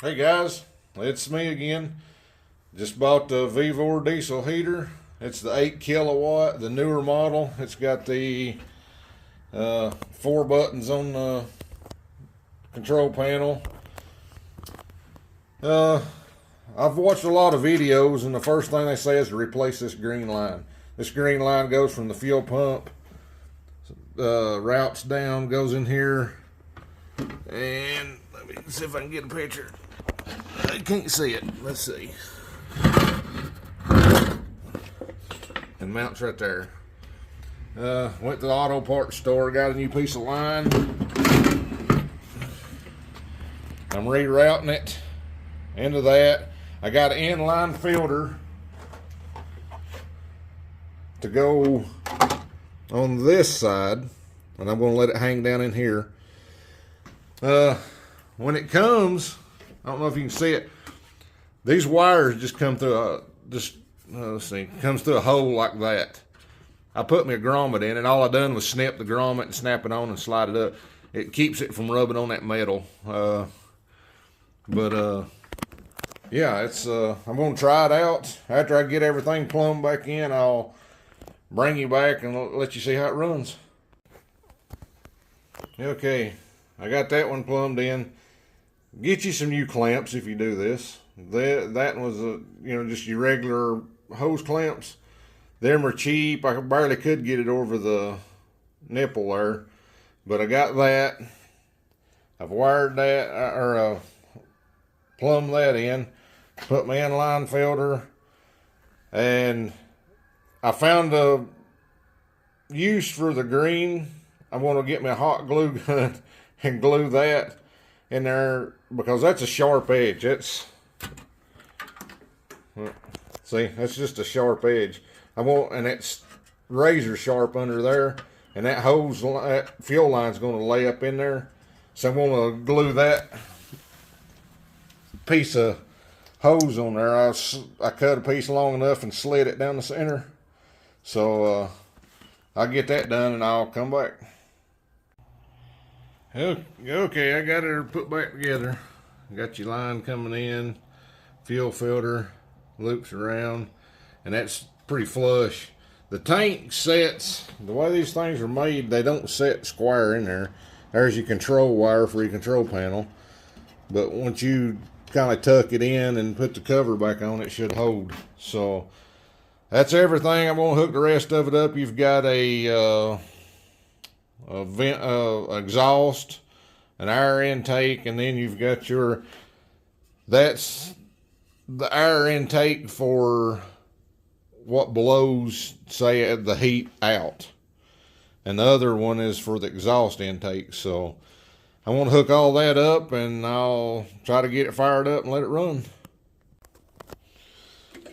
Hey guys, it's me again. Just bought the vevor diesel heater. It's the 8 kilowatt, the newer model. It's got the 4 buttons on the control panel. I've watched a lot of videos, and the first thing they say is to replace this green line. This green line goes from the fuel pump, routes down, goes in here, and let me see if I can get a picture. I can't see it. Let's see. And mounts right there. Went to the auto parts store, got a new piece of line. I'm rerouting it into that. I got an inline filter to go on this side, and I'm going to let it hang down in here. When it comes, I don't know if you can see it. These wires just come through let's see, comes through a hole like that. I put me a grommet in it. All I done was snip the grommet and snap it on and slide it up. It keeps it from rubbing on that metal. Yeah, it's I'm gonna try it out. After I get everything plumbed back in, I'll bring you back and let you see how it runs. Okay, I got that one plumbed in. Get you some new clamps if you do this. That was just your regular hose clamps. Them are cheap. I barely could get it over the nipple there, but I got that. I've wired that or plumbed that in. Put my inline filter, and I found a use for the green. I'm going to get me a hot glue gun and glue that in there, because that's a sharp edge. See, that's just a sharp edge. And it's razor sharp under there, and that that fuel line's going to lay up in there. So I'm going to glue that piece of hose on there. I cut a piece long enough and slid it down the center. So I'll get that done and I'll come back. Okay, I got her put back together. Got your line coming in, fuel filter loops around, and that's pretty flush. The tank sets, the way these things are made, they don't set square in there. There's your control wire for your control panel, but once you kind of tuck it in and put the cover back on, it should hold. So that's everything. I'm going to hook the rest of it up. You've got a vent, exhaust, an air intake, and then you've got that's the air intake for what blows, say, the heat out, and the other one is for the exhaust intake. So I want to hook all that up, and I'll try to get it fired up and let it run.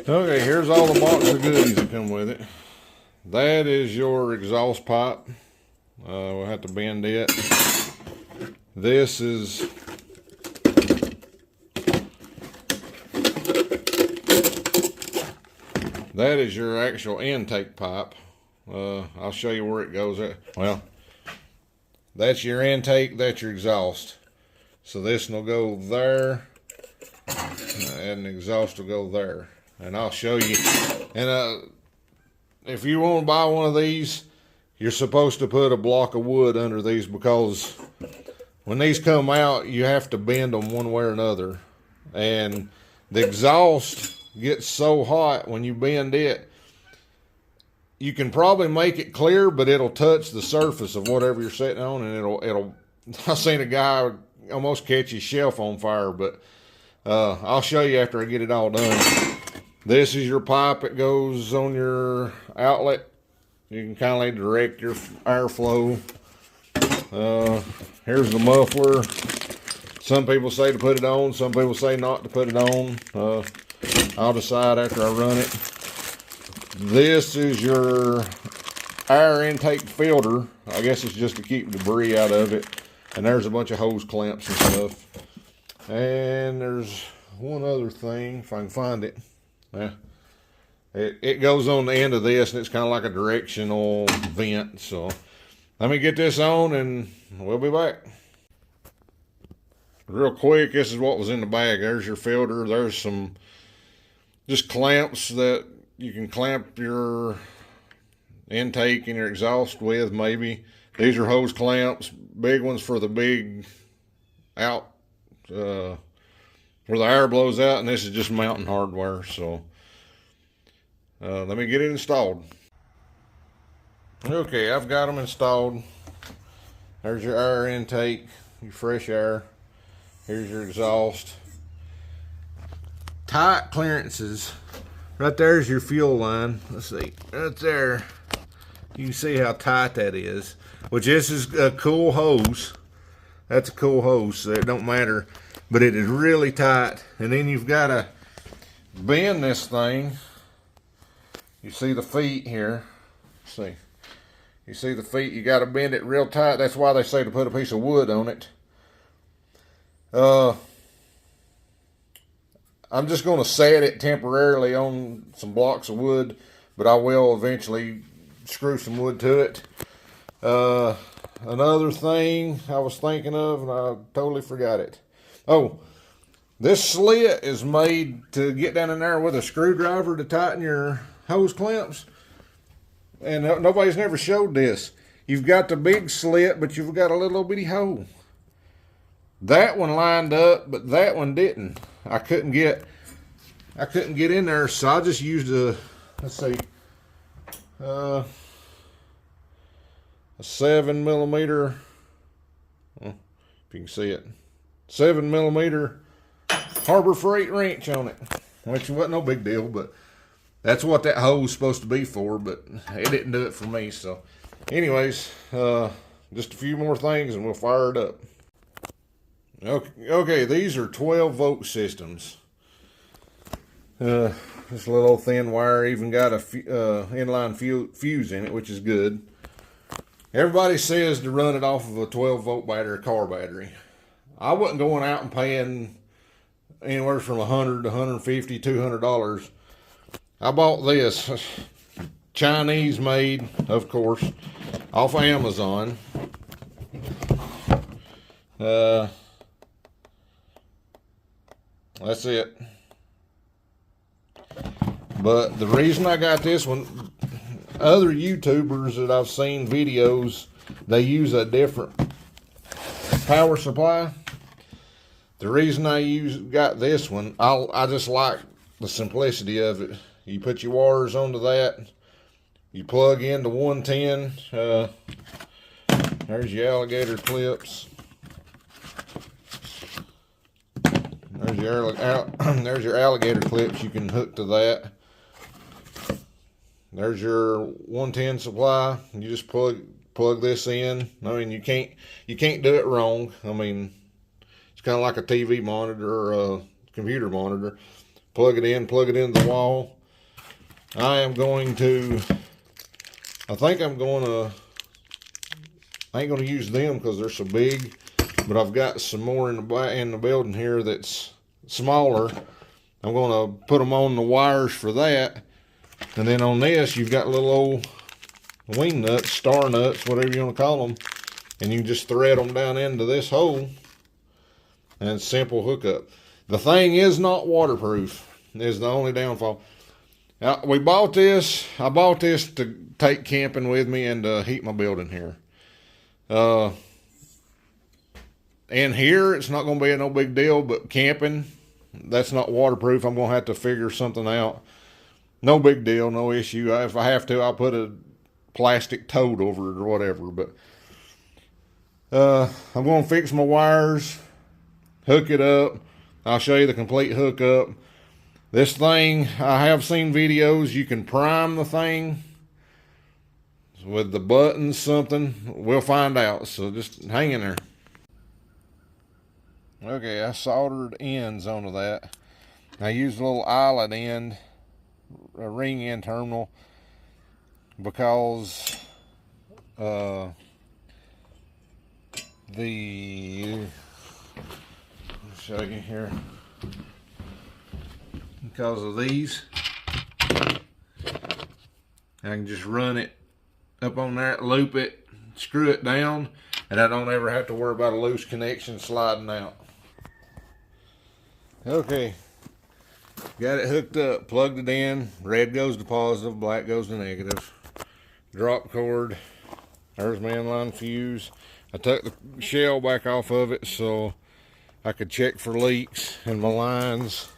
Okay, here's all the box of goodies that come with it. That is your exhaust pipe. We'll have to bend it. This is your actual intake pipe. I'll show you where it goes at. Well, that's your intake, that's your exhaust. So this will go there, and the exhaust will go there. And I'll show you. And if you want to buy one of these, you're supposed to put a block of wood under these, because when these come out, you have to bend them one way or another. And the exhaust gets so hot when you bend it, you can probably make it clear, but it'll touch the surface of whatever you're sitting on, and it'll I've seen a guy almost catch his shelf on fire, but I'll show you after I get it all done. This is your pipe. It goes on your outlet. You can kind of direct your airflow. Here's the muffler. Some people say to put it on, some people say not to put it on. I'll decide after I run it. This is your air intake filter. I guess it's just to keep debris out of it. And there's a bunch of hose clamps and stuff. And there's one other thing, if I can find it. It goes on the end of this, and it's kind of like a directional vent. So let me get this on, and we'll be back. real quick, this is what was in the bag. There's your filter. There's some just clamps that you can clamp your intake and your exhaust with, maybe. These are hose clamps, big ones for the big out, where the air blows out, and this is just mounting hardware. So let me get it installed. Okay, I've got them installed. There's your air intake, your fresh air. Here's your exhaust. Tight clearances. Right there's your fuel line. Let's see, right there. You can see how tight that is. Which this is a cool hose. That's a cool hose, so it don't matter. But it is really tight. And then you've got to bend this thing. You see the feet here. Let's see. You see the feet, you got to bend it real tight. That's why they say to put a piece of wood on it. I'm just going to set it temporarily on some blocks of wood, but I will eventually screw some wood to it. Another thing I was thinking of, and I totally forgot it. Oh, this slit is made to get down in there with a screwdriver to tighten your hose clamps. And nobody's never showed this. You've got the big slit, but you've got a little bitty hole. That one lined up, but that one didn't. I couldn't get in there, so I just used a, let's see, a 7mm, if you can see it, 7mm Harbor Freight wrench on it, which wasn't no big deal, but that's what that hole was supposed to be for, but it didn't do it for me. So anyways, just a few more things and we'll fire it up. Okay, these are 12-volt systems. This little thin wire even got a inline fuse in it, which is good. Everybody says to run it off of a 12-volt battery, car battery. I wasn't going out and paying anywhere from $100 to $150, $200. I bought this, Chinese made, of course, off Amazon. That's it. But the reason I got this one, other YouTubers that I've seen videos, they use a different power supply. The reason I got this one, I just like the simplicity of it. You put your wires onto that. You plug into 110. There's your alligator clips. There's your alligator clips you can hook to that. There's your 110 supply. You just plug this in. I mean, you can't do it wrong. I mean, it's kind of like a TV monitor or a computer monitor. Plug it into the wall. I ain't going to use them because they're so big, but I've got some more in the building here that's smaller. I'm going to put them on the wires for that. And then on this, you've got little old wing nuts, star nuts, whatever you want to call them. And you can just thread them down into this hole. And it's simple hookup. The thing is not waterproof, is the only downfall. Now, I bought this to take camping with me and to heat my building here. And here, it's not going to be no big deal, but camping, that's not waterproof. I'm going to have to figure something out. No big deal, no issue. If I have to, I'll put a plastic tote over it or whatever. But I'm going to fix my wires, hook it up. I'll show you the complete hookup. This thing, I have seen videos, you can prime the thing with the buttons, something. We'll find out, so just hang in there. Okay, I soldered ends onto that. I used a little eyelet end, a ring end terminal, because let me show you here. Because of these, I can just run it up on that, loop it, screw it down, and I don't ever have to worry about a loose connection sliding out. Okay, got it hooked up, plugged it in. Red goes to positive, black goes to negative. Drop cord, there's my inline fuse. I took the shell back off of it so I could check for leaks in my lines.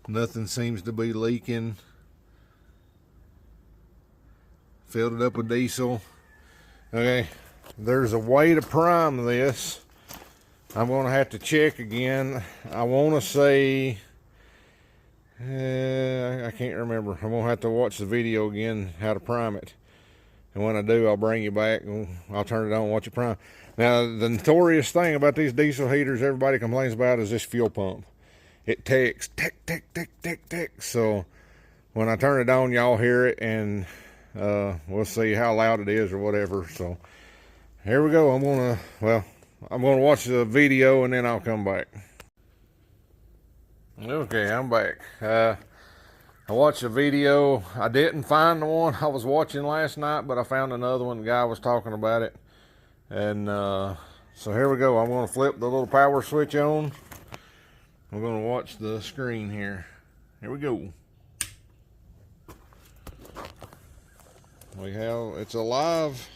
Nothing seems to be leaking. Filled it up with diesel. Okay, there's a way to prime this. I'm gonna have to check again. I wanna say, I can't remember. I'm gonna have to watch the video again, how to prime it. And when I do, I'll bring you back and I'll turn it on and watch it prime. Now, the notorious thing about these diesel heaters everybody complains about is this fuel pump. It ticks, tick, tick, tick, tick, tick. So when I turn it on, y'all hear it, and we'll see how loud it is or whatever. So here we go. I'm gonna watch the video and then I'll come back. Okay, I'm back. I watched the video. I didn't find the one I was watching last night, but I found another one. The guy was talking about it. And so here we go. I'm going to flip the little power switch on. We're going to watch the screen here. Here we go. It's alive.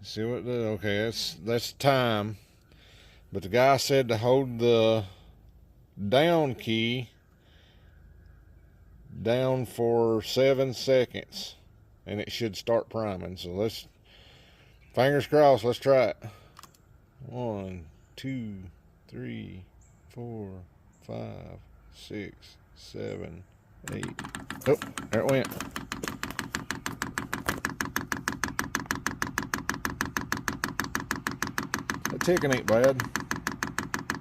Let's see what it does. Okay, that's time. But the guy said to hold the down key down for 7 seconds and it should start priming. So let's, fingers crossed, let's try it. 1, 2, 3, 4, 5, 6, 7, 8. Oh, there it went. That ticking ain't bad.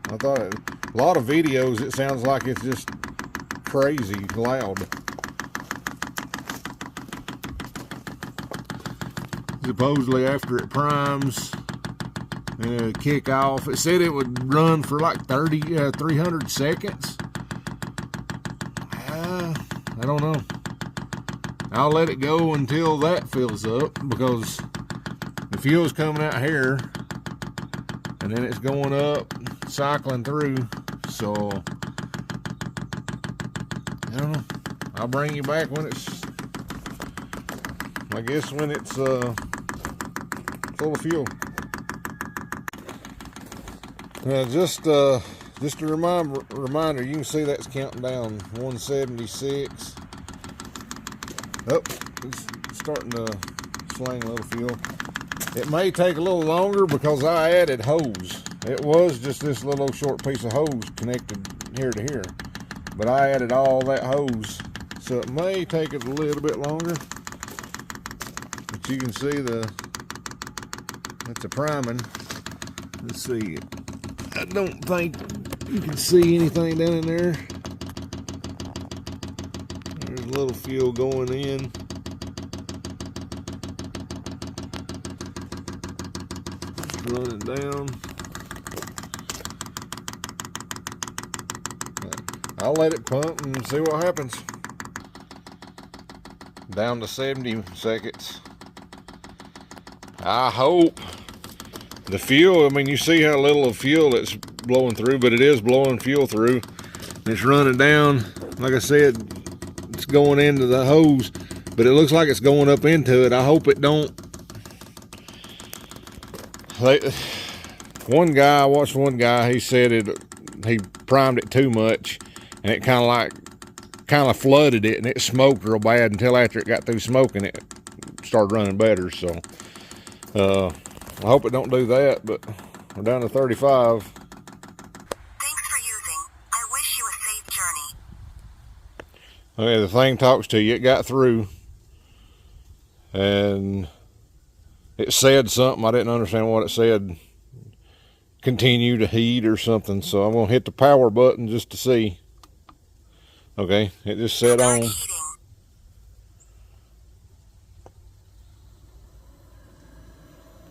I thought a lot of videos it sounds like it's just crazy loud. Supposedly after it primes and kick off, it said it would run for like 300 seconds. I don't know. I'll let it go until that fills up, because the fuel's coming out here and then it's going up, cycling through. So I don't know. I'll bring you back when it's, I guess when it's full of fuel. Just a reminder, you can see that's counting down. 176. Oh, it's starting to sling a little fuel. It may take a little longer because I added hose. It was just this little short piece of hose connected here to here, but I added all that hose, so it may take it a little bit longer. But you can see that's a priming. Let's see. I don't think you can see anything down in there. There's a little fuel going in. Just running down. I'll let it pump and see what happens. Down to 70 seconds. I hope the fuel, I mean, you see how little of fuel it's blowing through, but it is blowing fuel through. It's running down. Like I said, it's going into the hose, but it looks like it's going up into it. I hope it don't. I watched one guy, he said he primed it too much, and it kind of flooded it, and it smoked real bad until after it got through smoking, it started running better. So I hope it don't do that, but we're down to 35. Thanks for using. I wish you a safe journey. Okay, the thing talks to you. It got through, and it said something. I didn't understand what it said. Continue to heat or something. So I'm going to hit the power button just to see. Okay, it just said on.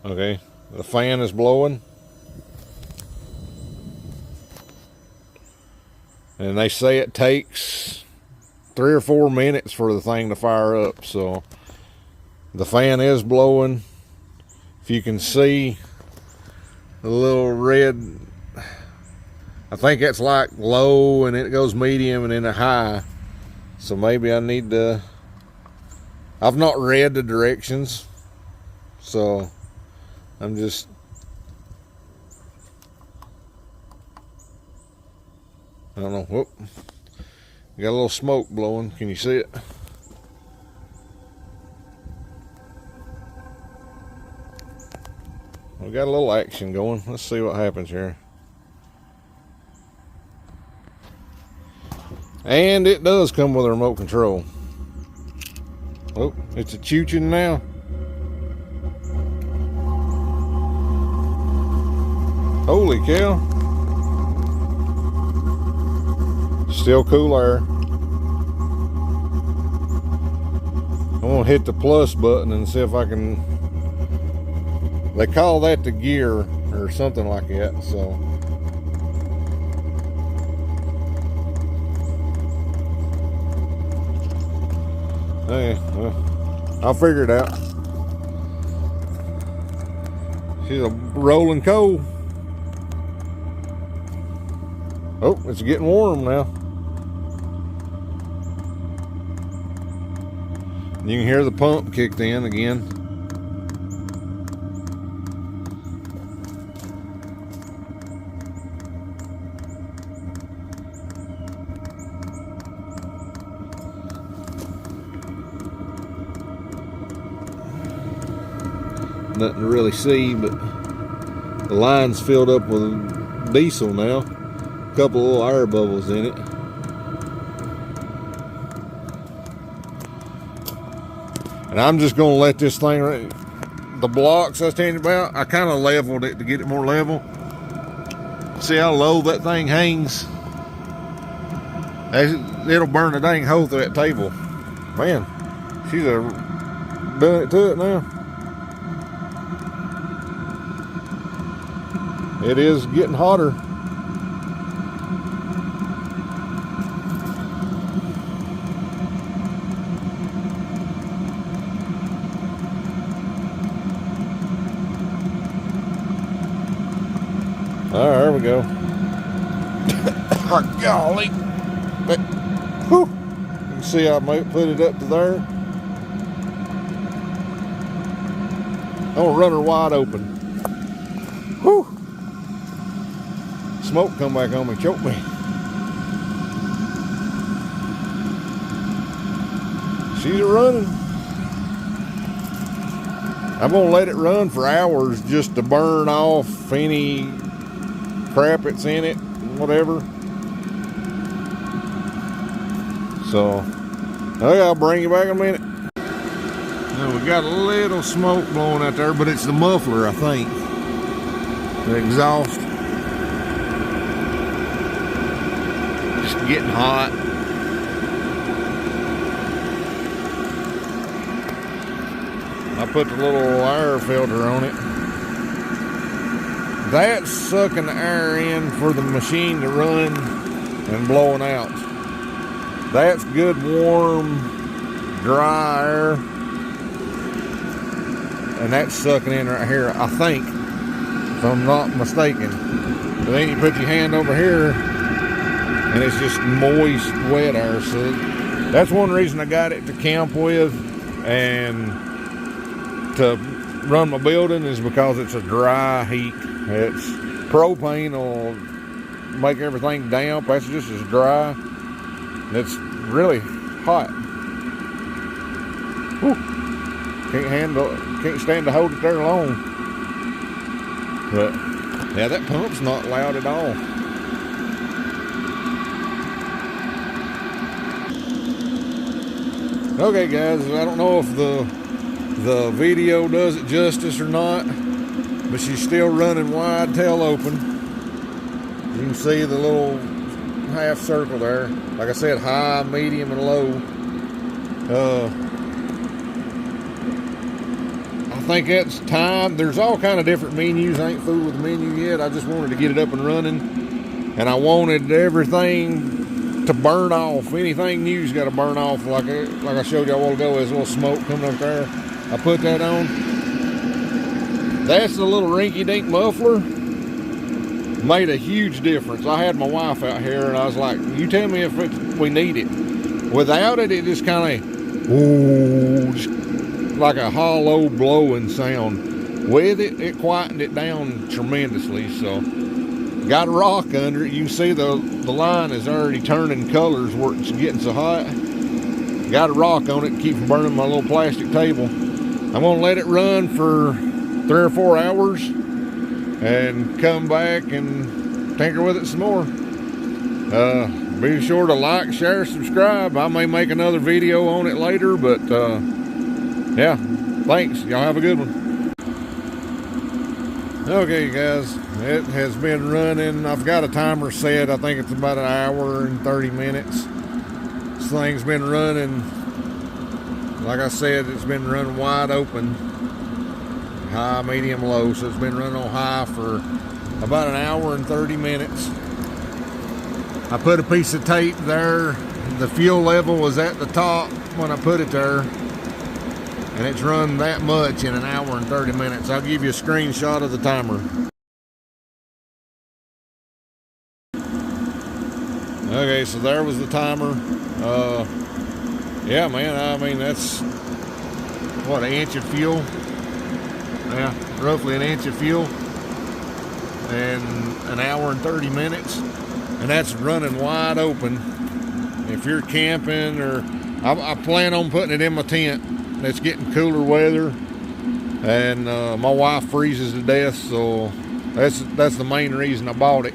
Okay, the fan is blowing. And they say it takes 3 or 4 minutes for the thing to fire up. So the fan is blowing. If you can see, The little red, I think that's like low, and it goes medium and then a high. So maybe I need to, I've not read the directions, so I'm just, I don't know. Whoop. Got a little smoke blowing. Can you see it? We got a little action going. Let's see what happens here. And it does come with a remote control. Oh, it's a chooching now. Holy cow. Still cool air. I'm gonna hit the plus button and see if I can. They call that the gear or something like that, so. Hey, well, I'll figure it out. She's a rolling coal. Oh, it's getting warm now. You can hear the pump kicked in again. Nothing to really see, but the line's filled up with diesel now. A couple of little air bubbles in it. And I'm just going to let this thing, the blocks I was telling you about, I kind of leveled it to get it more level. See how low that thing hangs? It'll burn the dang hole through that table. Man, she's doing it to it now. It is getting hotter. All right, there we go. Oh, golly. But, whew. You can see I might put it up to there. I'm gonna run her wide open. Whew. Smoke come back on me, choke me. She's running. I'm gonna let it run for hours just to burn off any crap that's in it, whatever. So, okay, I'll bring you back in a minute. Now we got a little smoke blowing out there, but it's the muffler, I think. The exhaust. Just getting hot. I put the little air filter on it. That's sucking the air in for the machine to run and blowing out. That's good, warm, dry air. And that's sucking in right here, I think, if I'm not mistaken. But then you put your hand over here and it's just moist, wet air. So that's one reason I got it to camp with and to run my building, is because it's a dry heat. It's propane will make everything damp. That's just as dry. It's really hot. Whew. Can't stand to hold it there long. But yeah, that pump's not loud at all. Okay guys, I don't know if the video does it justice or not, but she's still running wide, tail open. You can see the little half circle there. Like I said, high, medium, and low. I think it's time. There's all kind of different menus. I ain't fooled with the menu yet. I just wanted to get it up and running, and I wanted everything to burn off. Anything new's got to burn off. Like I showed you a while ago, there's a little smoke coming up there. I put that on. That's the little rinky-dink muffler. made a huge difference. I had my wife out here, and I was like, you tell me if we need it. Without it, it just kind of, ooh, just like a hollow blowing sound. With it, it quietened it down tremendously. So, got a rock under it. You can see the line is already turning colors where it's getting so hot. Got a rock on it to keep from burning my little plastic table. I'm gonna let it run for 3 or 4 hours and come back and tinker with it some more. Be sure to like, share, subscribe. I may make another video on it later, but yeah, thanks. Y'all have a good one. Okay, guys, it has been running. I've got a timer set. I think it's about 1 hour and 30 minutes. This thing's been running, like I said, it's been running wide open, high, medium, low. So it's been running on high for about 1 hour and 30 minutes. I put a piece of tape there. The fuel level was at the top when I put it there, and it's run that much in 1 hour and 30 minutes. I'll give you a screenshot of the timer. Okay, so there was the timer. Yeah, man, I mean, that's what, 1 inch of fuel? Yeah, roughly 1 inch of fuel in 1 hour and 30 minutes, and that's running wide open. If you're camping, or I plan on putting it in my tent. It's getting cooler weather, and my wife freezes to death, so that's the main reason I bought it.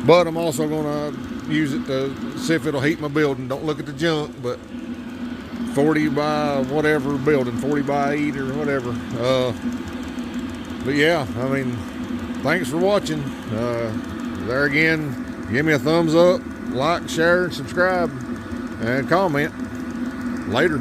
But I'm also gonna use it to see if it'll heat my building. Don't look at the junk, but 40 by whatever building, 40 by 8 or whatever. But yeah, I mean, thanks for watching. There again, give me a thumbs up, like, share, subscribe, and comment. Later.